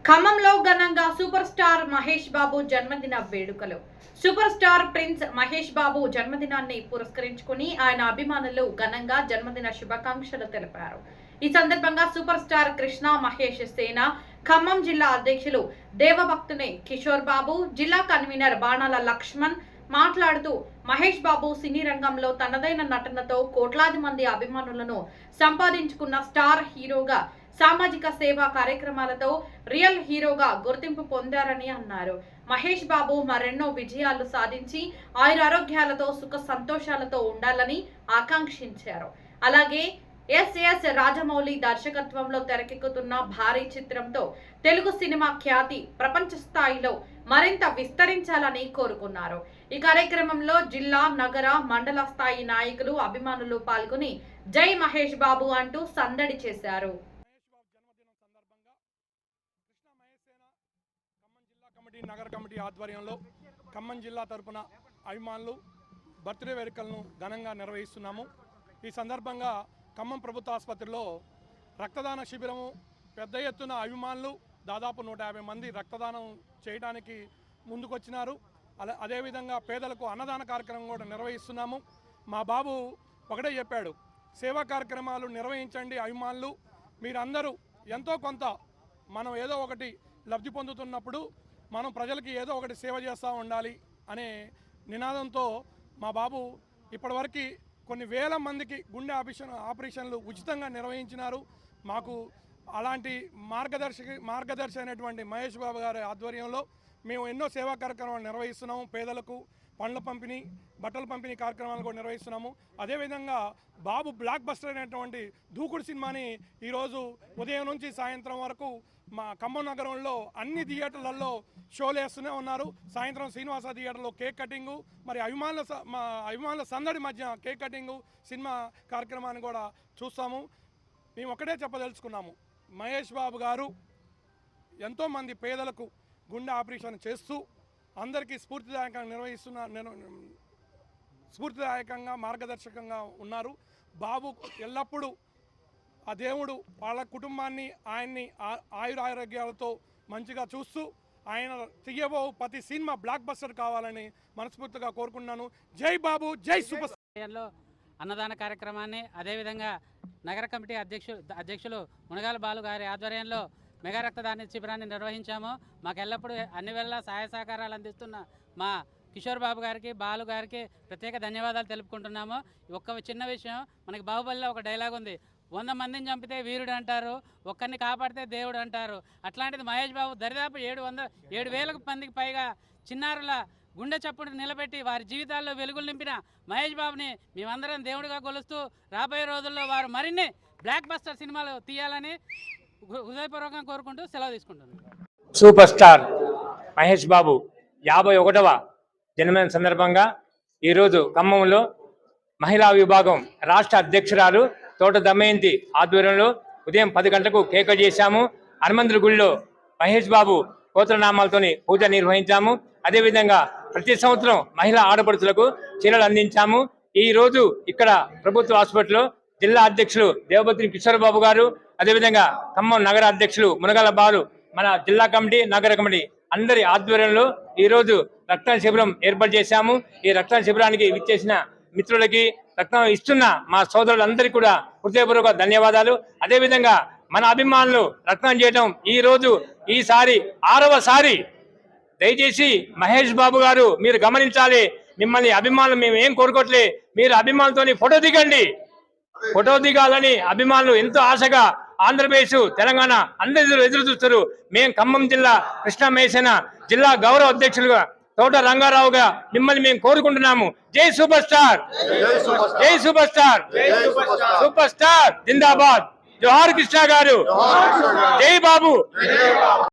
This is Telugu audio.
ఖమ్మంలో ఘనంగా సూపర్ స్టార్ మహేష్ బాబు జన్మదిన వేడుకలు. Super star prince Mahesh Babu జన్మదినాన్ని పురస్కరించుకుని ఆయన అభిమానులు ఘనంగా జన్మదిన శుభాకాంక్షలు తెలిపారు. ఈ సందర్భంగా సూపర్ స్టార్ కృష్ణ మహేష్ సేన ఖమ్మం జిల్లా అధ్యక్షులు దేవభక్తుని కిషోర్ బాబు, జిల్లా కన్వీనర్ బాణాల లక్ష్మణ్ మాట్లాడుతూ మహేష్ బాబు సినీ రంగంలో తనదైన నటనతో కోట్లాది మంది అభిమానులను సంపాదించుకున్న స్టార్ హీరోగా, సామాజిక సేవా కార్యక్రమాలతో రియల్ హీరోగా గుర్తింపు పొందారని అన్నారు. మహేష్ బాబు మరెన్నో విజయాలు సాధించి ఆయురారోగ్యాలతో సుఖ సంతోషాలతో ఉండాలని ఆకాంక్షించారు. అలాగే ఎస్ రాజమౌళి దర్శకత్వంలో తెరకెక్కుతున్న భారీ చిత్రంతో తెలుగు సినిమా ఖ్యాతి ప్రపంచ స్థాయిలో మరింత విస్తరించాలని కోరుకున్నారు. ఈ కార్యక్రమంలో జిల్లా, నగర, మండల స్థాయి నాయకులు, అభిమానులు పాల్గొని జై మహేష్ బాబు అంటూ సందడి చేశారు. నగర కమిటీ ఆధ్వర్యంలో ఖమ్మం జిల్లా తరపున అభిమానులు బర్త్డే వేడుకలను ఘనంగా నిర్వహిస్తున్నాము. ఈ సందర్భంగా ఖమ్మం ప్రభుత్వ ఆసుపత్రిలో రక్తదాన శిబిరము పెద్ద ఎత్తున అభిమానులు దాదాపు 150 మంది రక్తదానం చేయడానికి ముందుకొచ్చినారు. అదేవిధంగా పేదలకు అన్నదాన కార్యక్రమం కూడా నిర్వహిస్తున్నాము. మా బాబు ఒకటే చెప్పాడు, సేవా కార్యక్రమాలు నిర్వహించండి అభిమానులు, మీరందరూ ఎంతో కొంత మనం ఏదో ఒకటి లబ్ధి పొందుతున్నప్పుడు మనం ప్రజలకి ఏదో ఒకటి సేవ చేస్తూ ఉండాలి అనే నినాదంతో మా బాబు ఇప్పటివరకు కొన్ని వేల మందికి గుండె ఆపరేషన్లు ఉచితంగా నిర్వహించినారు. మాకు అలాంటి మార్గదర్శి అయినటువంటి మహేష్ బాబు గారి ఆధ్వర్యంలో మేము ఎన్నో సేవా కార్యక్రమాలు నిర్వహిస్తున్నాము. పేదలకు పండ్ల పంపిణీ, బట్టల పంపిణీ కార్యక్రమాలు కూడా నిర్వహిస్తున్నాము. అదేవిధంగా బాబు బ్లాక్ బస్టర్ అయినటువంటి దూకుడు సినిమాని ఈరోజు ఉదయం నుంచి సాయంత్రం వరకు మా ఖమ్మం నగరంలో అన్ని థియేటర్లలో షోలు వేస్తూనే ఉన్నారు. సాయంత్రం శ్రీనివాస థియేటర్లో కేక్ కటింగు, మరి అభిమానుల సందడి మధ్య కేక్ కటింగు సినిమా కార్యక్రమాన్ని కూడా చూస్తాము. మేము ఒకటే చెప్పదలుచుకున్నాము, మహేష్ బాబు గారు ఎంతోమంది పేదలకు గుండె ఆపరేషన్ చేస్తూ అందరికీ స్ఫూర్తిదాయకంగా మార్గదర్శకంగా ఉన్నారు. బాబు ఎల్లప్పుడూ ఆ దేవుడు వాళ్ళ కుటుంబాన్ని, ఆయన్ని ఆయురారోగ్యాలతో మంచిగా చూస్తూ ఆయన తీయబో ప్రతి సినిమా బ్లాక్ బస్టర్ కావాలని మనస్ఫూర్తిగా కోరుకున్నాను. జై బాబు, జై సూపర్ స్టార్. అన్నదాన కార్యక్రమాన్ని, అదేవిధంగా నగర కమిటీ అధ్యక్షులు మునగాల బాలు గారి ఆధ్వర్యంలో మెగా రక్తదాన శిబిరాన్ని నిర్వహించాము. మాకు ఎల్లప్పుడూ అన్ని వేళ సహాయ సహకారాలు అందిస్తున్న మా కిషోర్ బాబు గారికి, బాలు గారికి ప్రత్యేక ధన్యవాదాలు తెలుపుకుంటున్నాము. ఒక చిన్న విషయం, మనకి బాహుబలిలో ఒక డైలాగ్ ఉంది, 100 మందిని చంపితే వీరుడు అంటారు, ఒక్కరిని కాపాడితే దేవుడు అంటారు. అట్లాంటిది మహేష్ బాబు దరిదాపు 7,000 మందికి పైగా చిన్నారుల గుండె చప్పుడు నిలబెట్టి వారి జీవితాల్లో వెలుగులు నింపిన మహేష్ బాబుని మేమందరం దేవుడిగా కొలుస్తూ రాబోయే రోజుల్లో వారు మరిన్ని బ్లాక్ బస్టర్ సినిమాలు తీయాలని హృదయపూర్వకంగా కోరుకుంటూ సెలవు తీసుకుంటున్నాను. సూపర్ స్టార్ మహేష్ బాబు 51వ జన్మదిన సందర్భంగా ఈరోజు ఖమ్మంలో మహిళా విభాగం రాష్ట్ర అధ్యక్షురాలు తోట దమయంతి ఆధ్వర్యంలో ఉదయం 10 గంటలకు కేక్ చేశాము. హనుమంతుడి గుడిలో మహేష్ బాబు గోత్రనామాలతోని పూజ నిర్వహించాము. అదేవిధంగా ప్రతి సంవత్సరం మహిళా ఆడపడుచులకు చీరలు అందించాము. ఈరోజు ఇక్కడ ప్రభుత్వ హాస్పిటల్లో జిల్లా అధ్యక్షులు దేవభక్తుని కిషోర్ బాబు గారు, అదేవిధంగా ఖమ్మం నగర అధ్యక్షులు మునగాల బాలు, మన జిల్లా కమిటీ, నగర కమిటీ అందరి ఆధ్వర్యంలో ఈరోజు రక్తదాన శిబిరం ఏర్పాటు చేశాము. ఈ రక్తదాన శిబిరానికి విచ్చేసిన మిత్రులకి, రక్తం ఇస్తున్న మా సోదరులందరికీ కూడా హృదయపూర్వక ధన్యవాదాలు. అదేవిధంగా మన అభిమానులు రక్తం చేయడం ఈసారి 6వసారి. దయచేసి మహేష్ బాబు గారు మీరు గమనించాలి, మిమ్మల్ని అభిమానులు మేము ఏం కోరుకోవట్లే, మీరు అభిమానులతోని ఫోటో దిగండి. ఫోటో దిగాలని అభిమానులు ఎంతో ఆశగా ఆంధ్రప్రదేశ్, తెలంగాణ అందరూ ఎదురు చూస్తారు. మేము ఖమ్మం జిల్లా కృష్ణ మేసేన జిల్లా గౌరవ అధ్యక్షులుగా తోట రంగారావుగా మిమ్మల్ని మేము కోరుకుంటున్నాము. జై సూపర్ స్టార్, జై సూపర్ స్టార్, సూపర్ స్టార్ జిందాబాద్. జోహార్ కృష్ణ గారు, జై బాబు.